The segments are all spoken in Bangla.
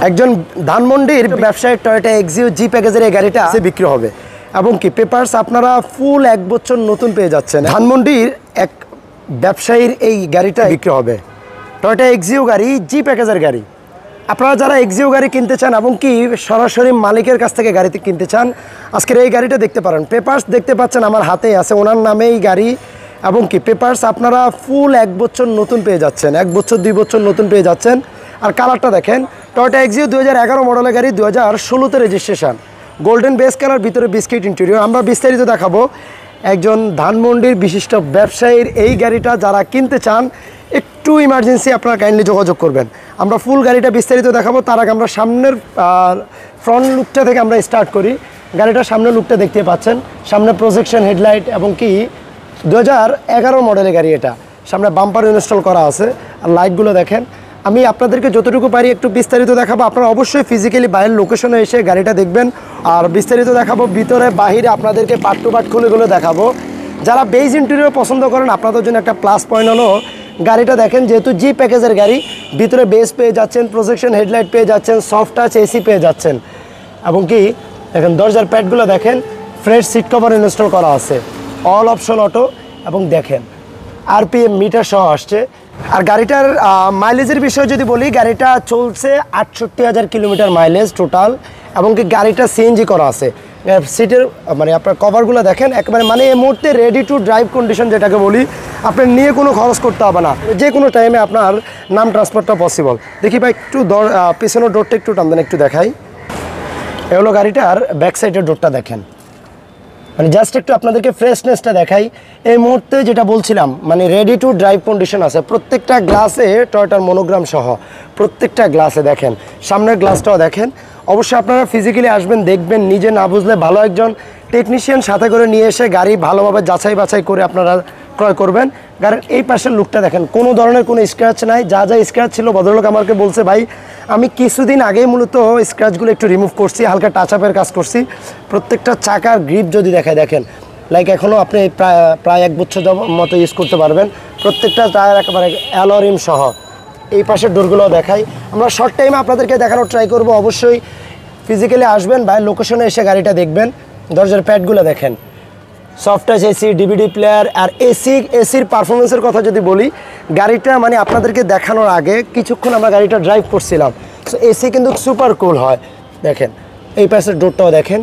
একজন ধানমন্ডির ব্যবসায়ী টয়োটা এক্সিও জি প্যাকেজের এই গাড়িটা বিক্রি হবে এবং কি পেপারস আপনারা ফুল 1 বছর নতুন পেয়ে যাচ্ছেন। ধানমন্ডির এক ব্যবসায়ীর এই গাড়িটা বিক্রি হবে, টয়োটা এক্সিও গাড়ি, জি প্যাকেজের গাড়ি। আপনারা যারা এক্সিও গাড়ি কিনতে চান এবং কি সরাসরি মালিকের কাছ থেকে গাড়িতে কিনতে চান, আজকের এই গাড়িটা দেখতে পারেন। পেপারস দেখতে পাচ্ছেন আমার হাতেই আছে, ওনার নামেই গাড়ি এবং কি পেপারস আপনারা ফুল 1 বছর নতুন পেয়ে যাচ্ছেন, 1 বছর 2 বছর নতুন পেয়ে যাচ্ছেন। আর কালারটা দেখেন, টয়োটা এক্সিও 2011 মডেলের গাড়ি, 2016তে রেজিস্ট্রেশন, গোল্ডেন বেস কালার, ভিতরে বিস্কিট ইন্টেরিয়র। আমরা বিস্তারিত দেখাবো। একজন ধানমন্ডির বিশিষ্ট ব্যবসায়ীর এই গাড়িটা যারা কিনতে চান, একটু ইমার্জেন্সি আপনারা কাইন্ডলি যোগাযোগ করবেন। আমরা ফুল গাড়িটা বিস্তারিত দেখাবো। তার আগে আমরা সামনের ফ্রন্ট লুকটা থেকে আমরা স্টার্ট করি। গাড়িটার সামনের লুকটা দেখতে পাচ্ছেন, সামনে প্রজেকশন হেডলাইট এবং কি 2011 মডেলের গাড়ি। এটা সামনে বাম্পার ইনস্টল করা আছে। আর লাইটগুলো দেখেন। আমি আপনাদেরকে যতটুকু পারি একটু বিস্তারিত দেখাবো। আপনারা অবশ্যই ফিজিক্যালি বাইরের লোকেশনে এসে গাড়িটা দেখবেন। আর বিস্তারিত দেখাবো, ভিতরে বাহিরে আপনাদেরকে পার্ট টু পার্ট খুলে দেখাবো। যারা বেজ ইন্টেরিয়র পছন্দ করেন, আপনাদের জন্য একটা প্লাস পয়েন্ট হলো গাড়িটা দেখেন, যেহেতু জি প্যাকেজের গাড়ি, ভিতরে বেস পেয়ে যাচ্ছেন, প্রজেকশন হেডলাইট পেয়ে যাচ্ছেন, সফট টাচ এসি পেয়ে যাচ্ছেন এবং কি দেখেন দরজার প্যাডগুলো দেখেন, ফ্রেশ সিট কভার ইনস্টল করা আছে, অল অপশন অটো এবং দেখেন আরপিএম মিটার সহ আসছে। আর গাড়িটার মাইলেজের বিষয়ে যদি বলি, গাড়িটা চলছে 68,000 কিলোমিটার মাইলেজ টোটাল এবং কি গাড়িটা সিএনজি করা আছে। সিটের মানে আপনার কভারগুলো দেখেন, একেবারে মানে এই মুহূর্তে রেডি টু ড্রাইভ কন্ডিশন যেটাকে বলি। আপনার নিয়ে কোনো খরচ করতে হবে না, যে কোনো টাইমে আপনার নাম ট্রান্সফারটা পসিবল। দেখি ভাই একটু পিছনের ডোরটা একটু টান দেন, একটু দেখাই। এ হলো গাড়িটার ব্যাক সাইডের ডোরটা দেখেন, মানে জাস্ট একটু আপনাদেরকে ফ্রেশনেসটা দেখাই। এই মুহূর্তে যেটা বলছিলাম, মানে রেডি টু ড্রাইভ কন্ডিশন আছে। প্রত্যেকটা গ্লাসে টয়োটার মনোগ্রাম সহ, প্রত্যেকটা গ্লাসে দেখেন, সামনের গ্লাসটাও দেখেন। অবশ্যই আপনারা ফিজিক্যালি আসবেন, দেখবেন, নিজে না বুঝলে ভালো একজন টেকনিশিয়ান সাথে করে নিয়ে এসে গাড়ি ভালোভাবে যাচাই বাছাই করে আপনারা ক্রয় করবেন। গাড়ির এই পাশের লুকটা দেখেন, কোনো ধরনের কোনো স্ক্র্যাচ নাই। যা স্ক্র্যাচ ছিল ভদ্রলোক আমাকে বলছে, ভাই আমি কিছুদিন আগেই মূলত স্ক্র্যাচগুলো একটু রিমুভ করছি, হালকা টাচ আপের কাজ করছি। প্রত্যেকটা চাকার গ্রিপ যদি দেখায় দেখেন, লাইক এখনও আপনি প্রায় 1 বছর মতো ইউজ করতে পারবেন। প্রত্যেকটা টায়ার একেবারে অ্যালোরিম সহ। এই পাশের ডোরগুলো দেখাই। আমরা শর্ট টাইমে আপনাদেরকে দেখানোর ট্রাই করব। অবশ্যই ফিজিক্যালি আসবেন, বাইরের লোকেশনে এসে গাড়িটা দেখবেন। দরজার প্যাডগুলো দেখেন, soft touch AC, DVD player. আর এসির পারফরমেন্সের কথা যদি বলি, গাড়িটা মানে আপনাদেরকে দেখানোর আগে কিছুক্ষণ আমরা গাড়িটা ড্রাইভ করছিলাম। সো এসি কিন্তু সুপার কুল হয়। দেখেন এই পাশের ডোরটাও দেখেন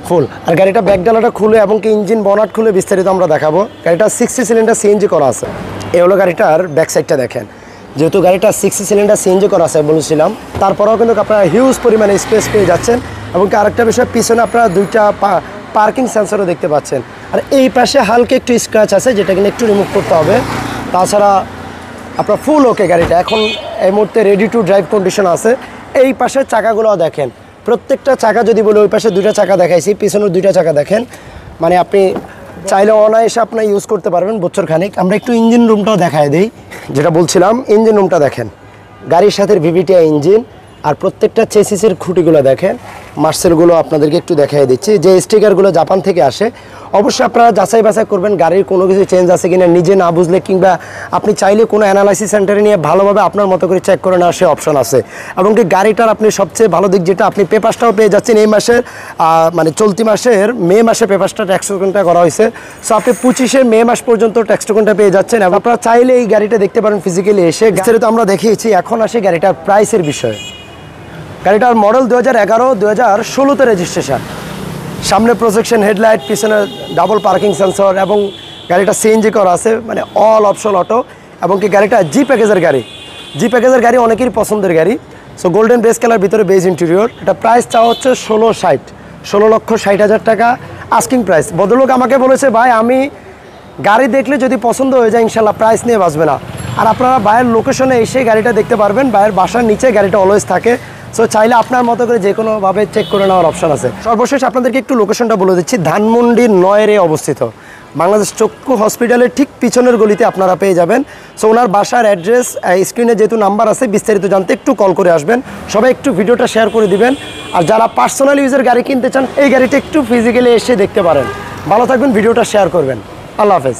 ফুল। আর গাড়িটা ব্যাকডালাটা খুলে এবং কি ইঞ্জিন বনাট খুলে বিস্তারিত আমরা দেখাবো। গাড়িটা 60 সিলিন্ডার সিএনজি করা আছে। এই হলো গাড়িটার ব্যাক সাইডটা দেখেন। যেহেতু গাড়িটা 60 সিলিন্ডার সিএনজি করা আছে বলেছিলাম, তারপরেও কিন্তু আপনারা হিউজ পরিমাণে স্পেস পেয়ে যাচ্ছেন। এবং কি আরেকটা বিষয়, পিছনে আপনারা 2টা পার্কিং সেন্সরও দেখতে পাচ্ছেন। আর এই পাশে হালকা একটু স্ক্র্যাচ আছে, যেটা কিন্তু একটু রিমুভ করতে হবে। তাছাড়া আপনার ফুল ওকে গাড়িটা এখন এই মুহূর্তে রেডি টু ড্রাইভ কন্ডিশন আছে। এই পাশের চাকাগুলোও দেখেন, প্রত্যেকটা চাকা যদি বলি, ওই পাশে 2টা চাকা দেখাইছি, পিছনের 2টা চাকা দেখেন, মানে আপনি চাইলে অনায়াসে আপনার ইউজ করতে পারবেন বছর খানিক। আমরা একটু ইঞ্জিন রুমটাও দেখায় দিই, যেটা বলছিলাম। ইঞ্জিন রুমটা দেখেন, গাড়ির সাথে ভিভিটিআই ইঞ্জিন। আর প্রত্যেকটা চেসিসের খুঁটিগুলো দেখেন, মার্সেলগুলো আপনাদেরকে একটু দেখাই দিচ্ছি, যে স্টিকারগুলো জাপান থেকে আসে। অবশ্যই আপনারা যাচাই বাছাই করবেন গাড়ির কোনো কিছু চেঞ্জ আছে কিনা, নিজে না বুঝলে কিংবা আপনি চাইলে কোনো অ্যানালাইসিস সেন্টারে নিয়ে ভালোভাবে আপনার মতো করে চেক করে নেওয়ার সে অপশন আছে। এবং কি গাড়িটার আপনি সবচেয়ে ভালো দিক যেটা, আপনি পেপারসটাও পেয়ে যাচ্ছেন এই মাসের মানে চলতি মাসের মে মাসে পেপারসটা ট্যাক্স টোকেনটা করা হয়েছে। সো আপনি 25শে মে মাস পর্যন্ত ট্যাক্স টোকেনটা পেয়ে যাচ্ছেন। এবং আপনারা চাইলে এই গাড়িটা দেখতে পারেন ফিজিক্যালি এসে। তো আমরা দেখিয়েছি। এখন আসি গাড়িটার প্রাইসের বিষয়ে। গাড়িটার মডেল 2011, 2016তে রেজিস্ট্রেশন। সামনে প্রজেকশন হেডলাইট, পিছনে ডাবল পার্কিং সেন্সর এবং গাড়িটা সিএনজি করা আছে, মানে অল অপশন অটো। এবং কি গাড়িটা জি প্যাকেজের গাড়ি। জি প্যাকেজের গাড়ি অনেকেরই পছন্দের গাড়ি। সো গোল্ডেন বেস কালার, ভিতরে বেজ ইন্টেরিয়র। এটা প্রাইস চাওয়া হচ্ছে 16,60,000 টাকা আস্কিং প্রাইস। ভদ্রলোক আমাকে বলেছে, ভাই আমি গাড়ি দেখলে যদি পছন্দ হয়ে যায় ইনশাল্লাহ প্রাইস নিয়ে বাঁচবে না। আর আপনারা বাইরের লোকেশনে এসে গাড়িটা দেখতে পারবেন, বাইরের বাসার নিচে গাড়িটা অলওয়েজ থাকে। সো চাইলে আপনার মতো করে যে কোনোভাবে চেক করে নেওয়ার অপশন আছে। সর্বশেষ আপনাদেরকে একটু লোকেশনটা বলে দিচ্ছি। ধানমন্ডির 9-এ অবস্থিত, বাংলাদেশ চক্ষু হসপিটালের ঠিক পিছনের গলিতে আপনারা পেয়ে যাবেন। সো ওনার বাসার অ্যাড্রেস স্ক্রিনে যেহেতু নাম্বার আছে, বিস্তারিত জানতে একটু কল করে আসবেন। সবাই একটু ভিডিওটা শেয়ার করে দিবেন। আর যারা পার্সোনাল ইউজের গাড়ি কিনতে চান, এই গাড়িটা একটু ফিজিক্যালি এসে দেখতে পারেন। ভালো থাকবেন, ভিডিওটা শেয়ার করবেন। আল্লাহ হাফেজ।